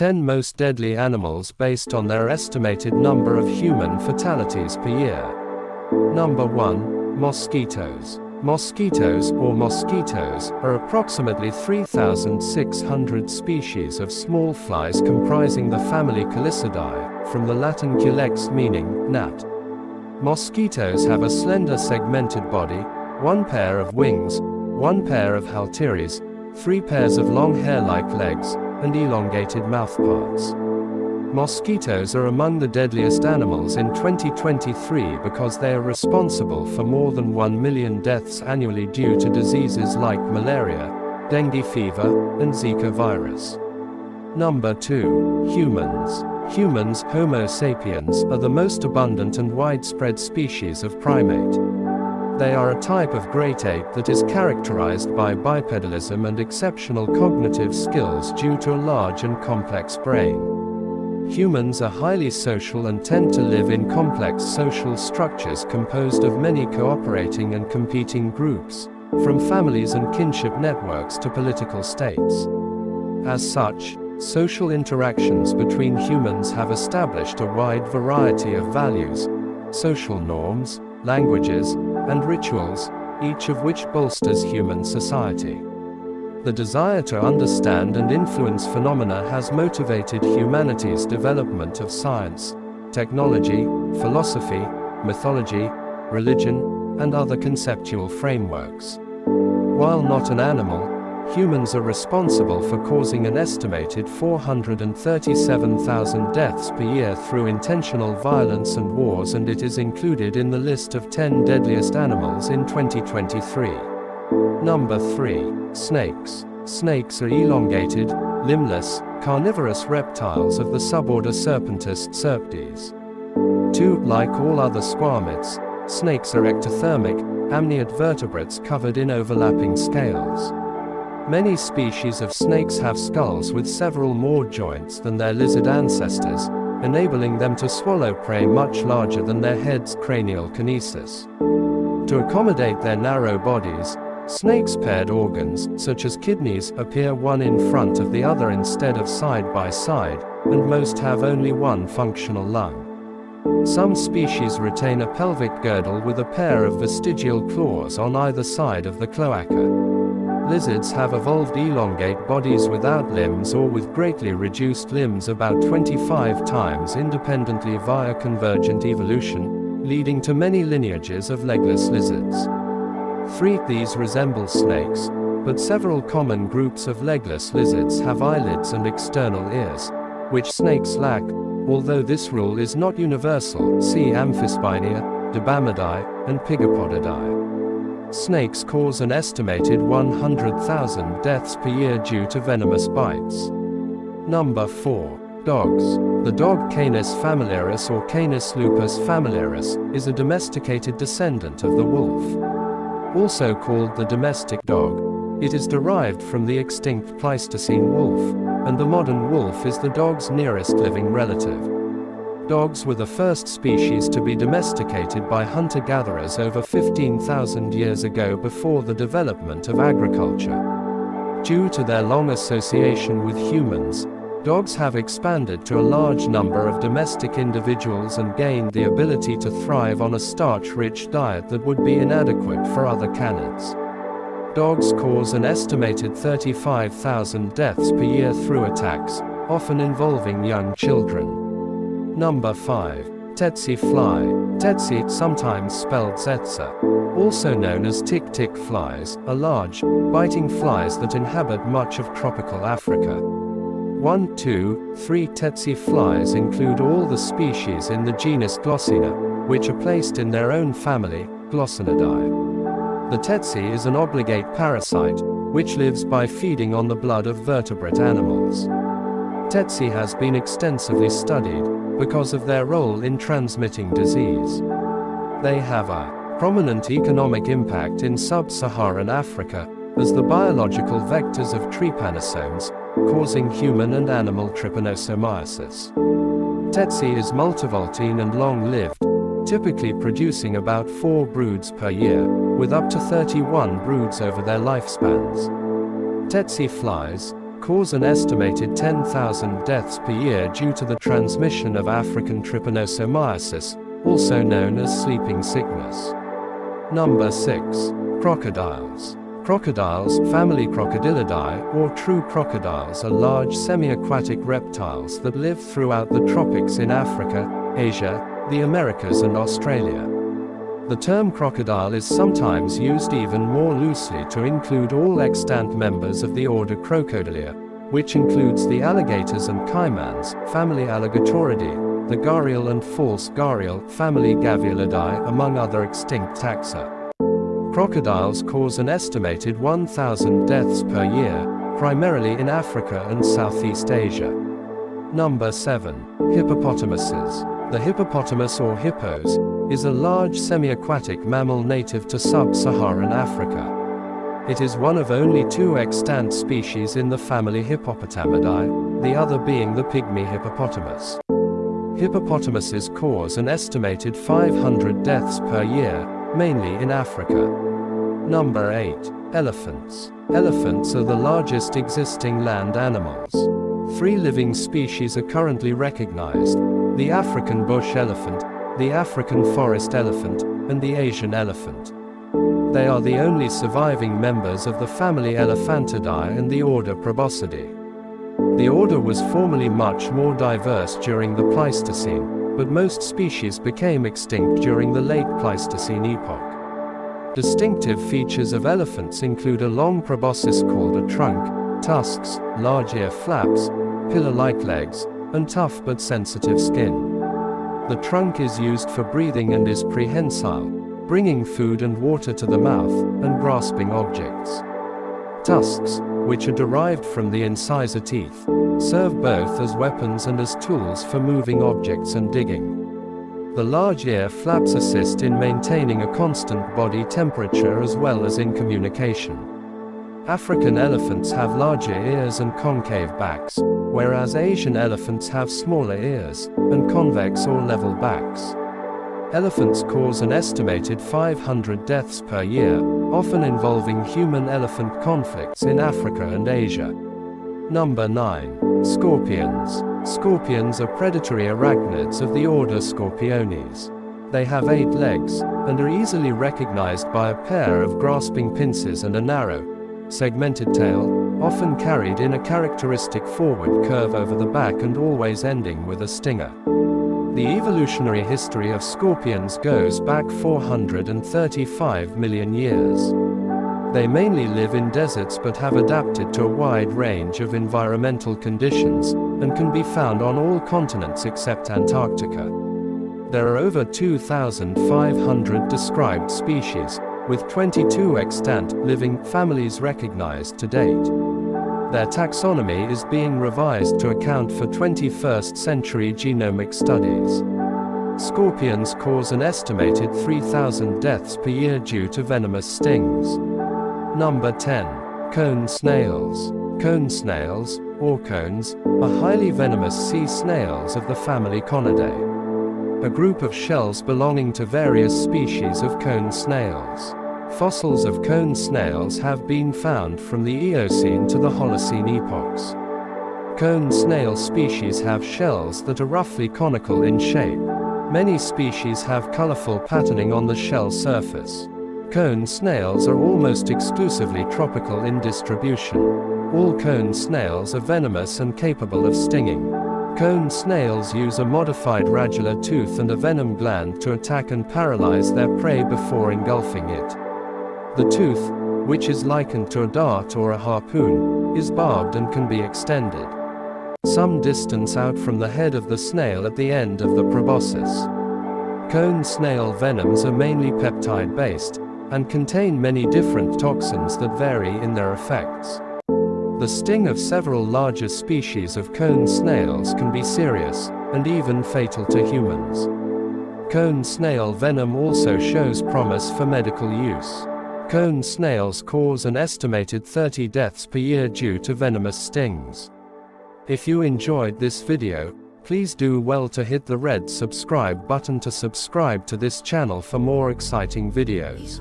10 most deadly animals based on their estimated number of human fatalities per year. Number 1. Mosquitoes. Mosquitoes, or mosquitoes, are approximately 3,600 species of small flies comprising the family Calicidae, from the Latin culex meaning gnat. Mosquitoes have a slender segmented body, one pair of wings, one pair of halteres, 3 pairs of long hair-like legs, and elongated mouthparts. Mosquitoes are among the deadliest animals in 2023 because they are responsible for more than 1 million deaths annually due to diseases like malaria, dengue fever, and Zika virus. Number 2. Humans. Humans, Homo sapiens, are the most abundant and widespread species of primate. They are a type of great ape that is characterized by bipedalism and exceptional cognitive skills due to a large and complex brain. Humans are highly social and tend to live in complex social structures composed of many cooperating and competing groups, from families and kinship networks to political states. As such, social interactions between humans have established a wide variety of values, social norms, languages, and rituals, each of which bolsters human society. The desire to understand and influence phenomena has motivated humanity's development of science, technology, philosophy, mythology, religion, and other conceptual frameworks. While not an animal, humans are responsible for causing an estimated 437,000 deaths per year through intentional violence and wars, and it is included in the list of 10 deadliest animals in 2023. Number 3. Snakes. Snakes are elongated, limbless, carnivorous reptiles of the suborder Serpentis Serptes. 2. Like all other squamates, snakes are ectothermic, amniot vertebrates covered in overlapping scales. Many species of snakes have skulls with several more joints than their lizard ancestors, enabling them to swallow prey much larger than their head's cranial kinesis. To accommodate their narrow bodies, snakes' paired organs, such as kidneys, appear one in front of the other instead of side by side, and most have only one functional lung. Some species retain a pelvic girdle with a pair of vestigial claws on either side of the cloaca. Lizards have evolved elongate bodies without limbs or with greatly reduced limbs about 25 times independently via convergent evolution, leading to many lineages of legless lizards. 3. These resemble snakes, but several common groups of legless lizards have eyelids and external ears, which snakes lack, although this rule is not universal. See Amphispinia, Dibamidae, and Pigapodidae. Snakes cause an estimated 100,000 deaths per year due to venomous bites. Number 4. Dogs. The dog Canis familiaris or Canis lupus familiaris is a domesticated descendant of the wolf. Also called the domestic dog, it is derived from the extinct Pleistocene wolf, and the modern wolf is the dog's nearest living relative. Dogs were the first species to be domesticated by hunter-gatherers over 15,000 years ago before the development of agriculture. Due to their long association with humans, dogs have expanded to a large number of domestic individuals and gained the ability to thrive on a starch-rich diet that would be inadequate for other canids. Dogs cause an estimated 35,000 deaths per year through attacks, often involving young children. Number 5. Tsetse fly. Tsetse, sometimes spelled Zetsa, also known as tick-tick flies, are large, biting flies that inhabit much of tropical Africa. 1, 2, 3 Tsetse flies include all the species in the genus Glossina, which are placed in their own family, Glossinidae. The tsetse is an obligate parasite, which lives by feeding on the blood of vertebrate animals. Tsetse has been extensively studied, because of their role in transmitting disease. They have a prominent economic impact in sub-Saharan Africa, as the biological vectors of trypanosomes, causing human and animal trypanosomiasis. Tsetse is multivoltine and long-lived, typically producing about 4 broods per year, with up to 31 broods over their lifespans. Tsetse flies, cause an estimated 10,000 deaths per year due to the transmission of African trypanosomiasis, also known as sleeping sickness. Number 6. Crocodiles. Crocodiles, family Crocodilidae, or true crocodiles, are large semi-aquatic reptiles that live throughout the tropics in Africa, Asia, the Americas and Australia. The term crocodile is sometimes used even more loosely to include all extant members of the order Crocodilia, which includes the alligators and caimans, family Alligatoridae, the gharial and false gharial, family Gavialidae, among other extinct taxa. Crocodiles cause an estimated 1,000 deaths per year, primarily in Africa and Southeast Asia. Number 7. Hippopotamuses. The hippopotamus, or hippos, is a large semi-aquatic mammal native to sub-Saharan Africa. It is one of only 2 extant species in the family Hippopotamidae, the other being the pygmy hippopotamus. Hippopotamuses cause an estimated 500 deaths per year, mainly in Africa. Number 8. Elephants. Elephants are the largest existing land animals. 3 living species are currently recognized: the African bush elephant, the African forest elephant, and the Asian elephant. They are the only surviving members of the family Elephantidae and the order Proboscidae. The order was formerly much more diverse during the Pleistocene, but most species became extinct during the late Pleistocene epoch. Distinctive features of elephants include a long proboscis called a trunk, tusks, large ear flaps, pillar-like legs, and tough but sensitive skin. The trunk is used for breathing and is prehensile, bringing food and water to the mouth, and grasping objects. Tusks, which are derived from the incisor teeth, serve both as weapons and as tools for moving objects and digging. The large ear flaps assist in maintaining a constant body temperature as well as in communication. African elephants have larger ears and concave backs, whereas Asian elephants have smaller ears, and convex or level backs. Elephants cause an estimated 500 deaths per year, often involving human-elephant conflicts in Africa and Asia. Number 9. Scorpions. Scorpions are predatory arachnids of the order Scorpiones. They have 8 legs, and are easily recognized by a pair of grasping pincers and a narrow, segmented tail, often carried in a characteristic forward curve over the back and always ending with a stinger. The evolutionary history of scorpions goes back 435 million years. They mainly live in deserts but have adapted to a wide range of environmental conditions, and can be found on all continents except Antarctica. There are over 2,500 described species, with 22 extant, living, families recognized to date. Their taxonomy is being revised to account for 21st century genomic studies. Scorpions cause an estimated 3,000 deaths per year due to venomous stings. Number 10. Cone snails. Cone snails, or cones, are highly venomous sea snails of the family Conidae, a group of shells belonging to various species of cone snails. Fossils of cone snails have been found from the Eocene to the Holocene epochs. Cone snail species have shells that are roughly conical in shape. Many species have colorful patterning on the shell surface. Cone snails are almost exclusively tropical in distribution. All cone snails are venomous and capable of stinging. Cone snails use a modified radula tooth and a venom gland to attack and paralyze their prey before engulfing it. The tooth, which is likened to a dart or a harpoon, is barbed and can be extended some distance out from the head of the snail at the end of the proboscis. Cone snail venoms are mainly peptide-based, and contain many different toxins that vary in their effects. The sting of several larger species of cone snails can be serious, and even fatal to humans. Cone snail venom also shows promise for medical use. Cone snails cause an estimated 30 deaths per year due to venomous stings. If you enjoyed this video, please do well to hit the red subscribe button to subscribe to this channel for more exciting videos.